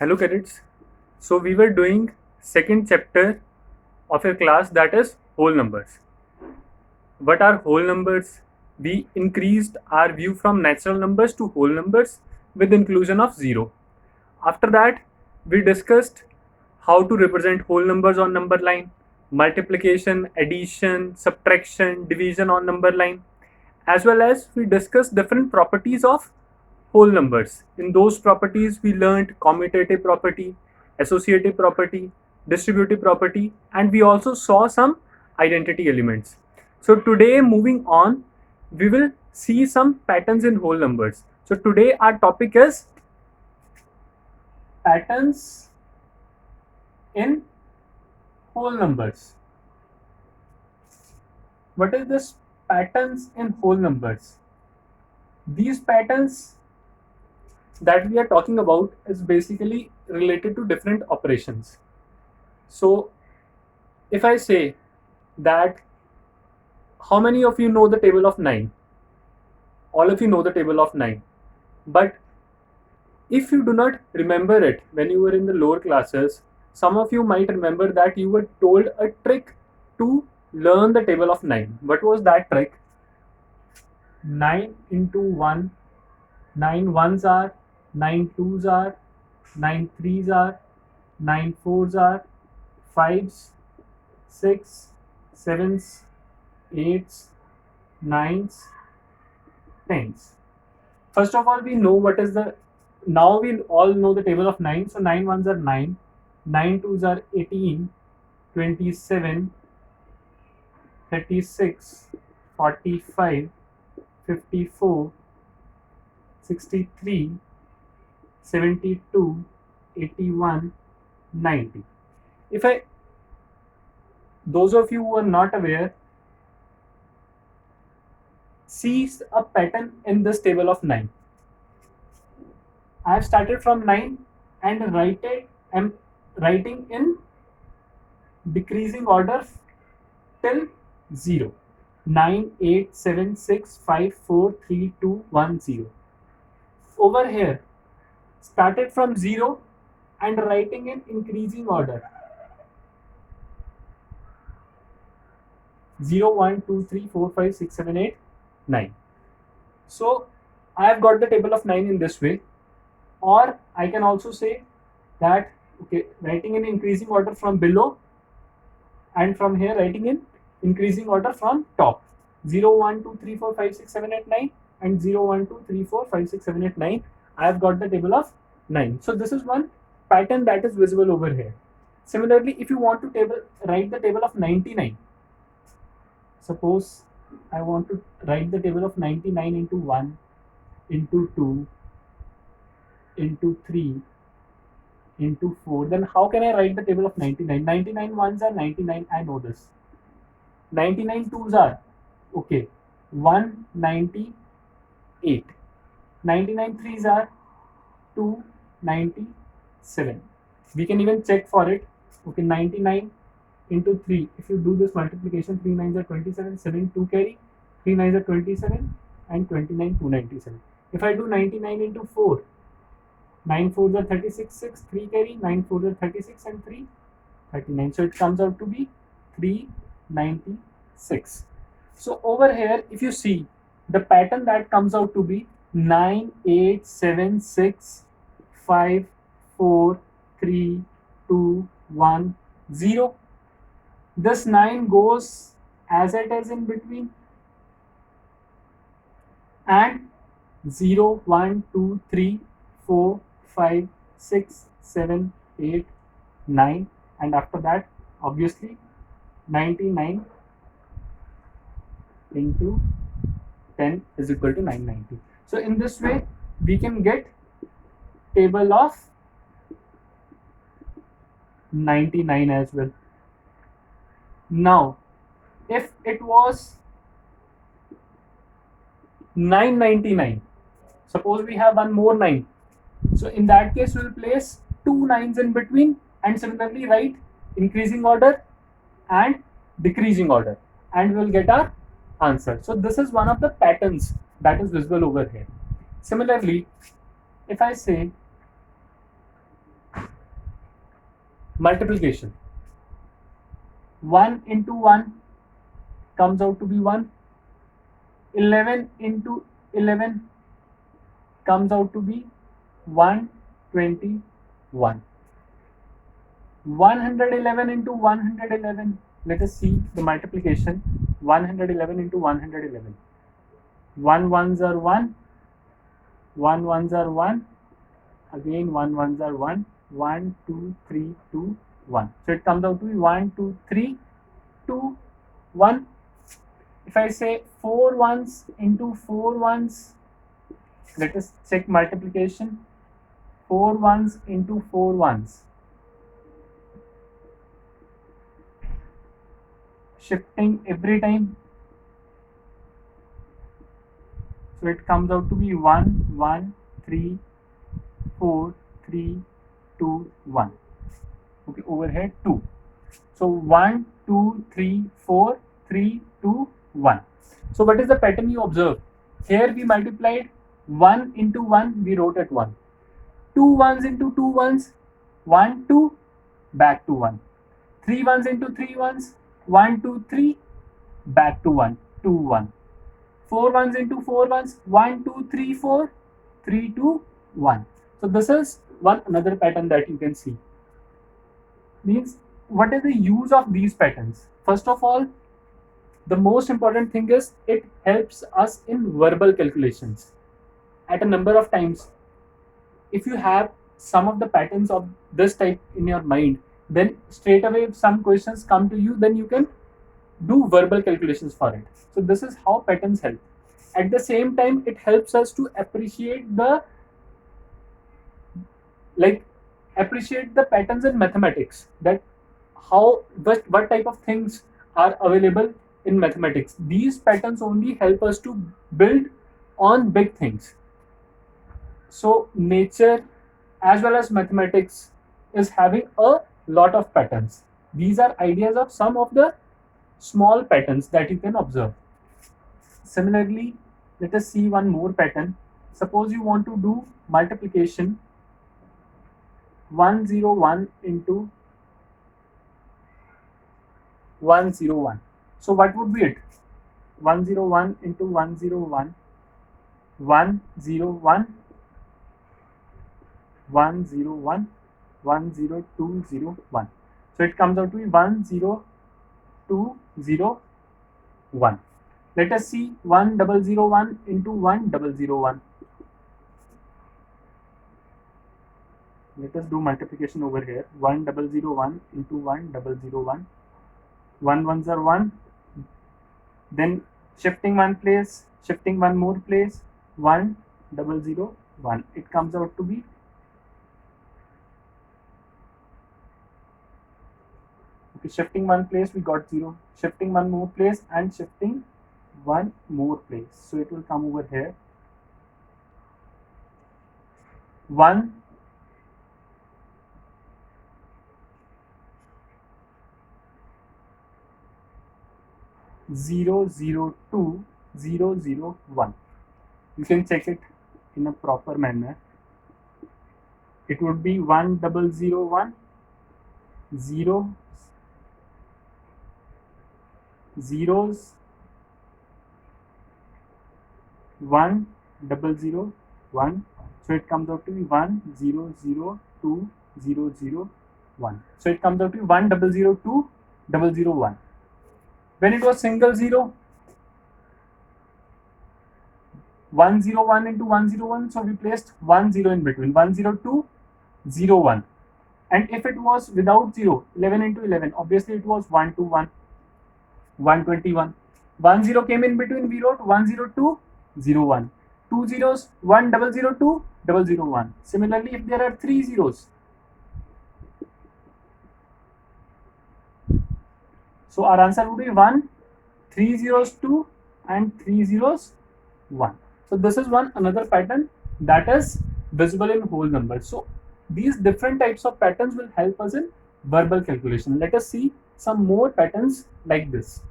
Hello cadets. So we were doing second chapter of a class that is whole numbers. What are whole numbers? We increased our view from natural numbers to whole numbers with inclusion of 0. After that, we discussed how to represent whole numbers on number line, multiplication, addition, subtraction, division on number line, as well as we discussed different properties of whole numbers. In those properties, we learned commutative property, associative property, distributive property, and we also saw some identity elements. So today, moving on, we will see some patterns in whole numbers. So today our topic is patterns in whole numbers. What is this patterns in whole numbers? These patterns that we are talking about is basically related to different operations. So if I say that how many of you know the table of 9? All of you know the table of 9. But if you do not remember it when you were in the lower classes, some of you might remember that you were told a trick to learn the table of 9. What was that trick? 9 into 1, 9 ones are, 9 twos are, 9 threes are, 9 fours are, 5s, 6, 7s, 8s, 9s, 10s. First of all, we know what is the, now we all know the table of 9. So 9 ones are 9, 9 twos are 18, 27, 36, 45, 54, 63, 72, 81, 90. Those of you who are not aware, see a pattern in this table of 9. I have started from 9 and I'm writing in decreasing order till 0. 9, 8, 7, 6, 5, 4, 3, 2, 1, 0. Over here, started from 0 and writing in increasing order. 0, 1, 2, 3, 4, 5, 6, 7, 8, 9. So I have got the table of 9 in this way. Or I can also say that, okay, writing in increasing order from below, and from here writing in increasing order from top. 0, 1, 2, 3, 4, 5, 6, 7, 8, 9 and 0, 1, 2, 3, 4, 5, 6, 7, 8, 9. I have got the table of 9. So this is one pattern that is visible over here. Similarly, if you want to write the table of 99, suppose I want to write the table of 99 into 1, into 2, into 3, into 4, then how can I write the table of 99? 99 ones are 99, I know this. 99 twos are, okay, 198. 99 threes are 297. We can even check for it. Okay, 99 into 3. If you do this multiplication, 3 nines are 27, 7 2 carry, 3 nines are 27, and 29 297. If I do 99 into 4, 9 fours are 36, 6, 3 carry, 9 fours are 36 and 3, 39. So it comes out to be 396. So over here, if you see, the pattern that comes out to be 9, 8, 7, 6, 5, 4, 3, 2, 1, 0. This 9 goes as it is in between, and 0, 1, 2, 3, 4, 5, 6, 7, 8, 9, and after that, obviously, 99 into 10 is equal to 990. So in this way, we can get table of 99 as well. Now, if it was 999, suppose we have one more 9. So in that case, we'll place 2 9s in between and similarly write increasing order and decreasing order, and we'll get our answer. So this is one of the patterns that is visible over here. Similarly, if I say multiplication. 1 into 1 comes out to be 1. 11 into 11 comes out to be 121. 111 into 111, let us see the multiplication. 111 into 111. 1 ones are 1, 1 ones are 1, again 1 ones are 1, 1, 2, 3, 2, 1. So it comes out to be 1, 2, 3, 2, 1. If I say 4 ones into 4 ones, let us check multiplication. 4 ones into 4 ones. Shifting every time. So it comes out to be 1, 1, 3, 4, 3, 2, 1. Okay, over here 2. So 1, 2, 3, 4, 3, 2, 1. So what is the pattern you observe? Here we multiplied 1 into 1, we wrote at 1. 2 ones into 2 ones, 1, 2, back to 1. 3 ones into 3 ones, 1, 2, 3, back to 1, 2, 1. 4 ones into 4 ones, 1, 2, 3, 4, 3, 2, 1. So this is one another pattern that you can see. Means what is the use of these patterns? First of all, the most important thing is it helps us in verbal calculations. At a number of times, if you have some of the patterns of this type in your mind, then straight away if some questions come to you, then you can do verbal calculations for it. So this is how patterns help. At the same time, it helps us to appreciate the patterns in mathematics, that what type of things are available in mathematics. These patterns only help us to build on big things. So nature as well as mathematics is having a lot of patterns. These are ideas of some of the small patterns that you can observe. Similarly, let us see one more pattern. Suppose you want to do multiplication 101 into 101. So what would be it? 101 into 101, 101, 101, 10201. So it comes out to be 10201. Let us see 1001 into 1001. Let us do multiplication over here. 1001 into 1001. 1 ones are 1. Then shifting one place, shifting one more place, 1001. It comes out to be shifting one place, we got 0. Shifting one more place and shifting one more place. So it will come over here. 1, 0, 0, 2, 0, 0, 1. You can check it in a proper manner. It would be 1001, 0, zeros, 1, 0, 1. So it comes out to be 1, 0, 0, 2, 0, 0, 1. So it comes out to be 1, 0, 2, 0, 1. When it was single 0, 101 into 101, so we placed 10 in between, 102, 01. And if it was without 0, 11 into 11, obviously it was 121, 121. 10 came in between, we wrote 102, 01. 2 zeros, 1002, 001. Similarly, if there are 3 zeros, so our answer would be 1, 3 zeros 2 and 3 zeros 1. So this is one another pattern that is visible in whole numbers. So these different types of patterns will help us in verbal calculation. Let us see some more patterns like this.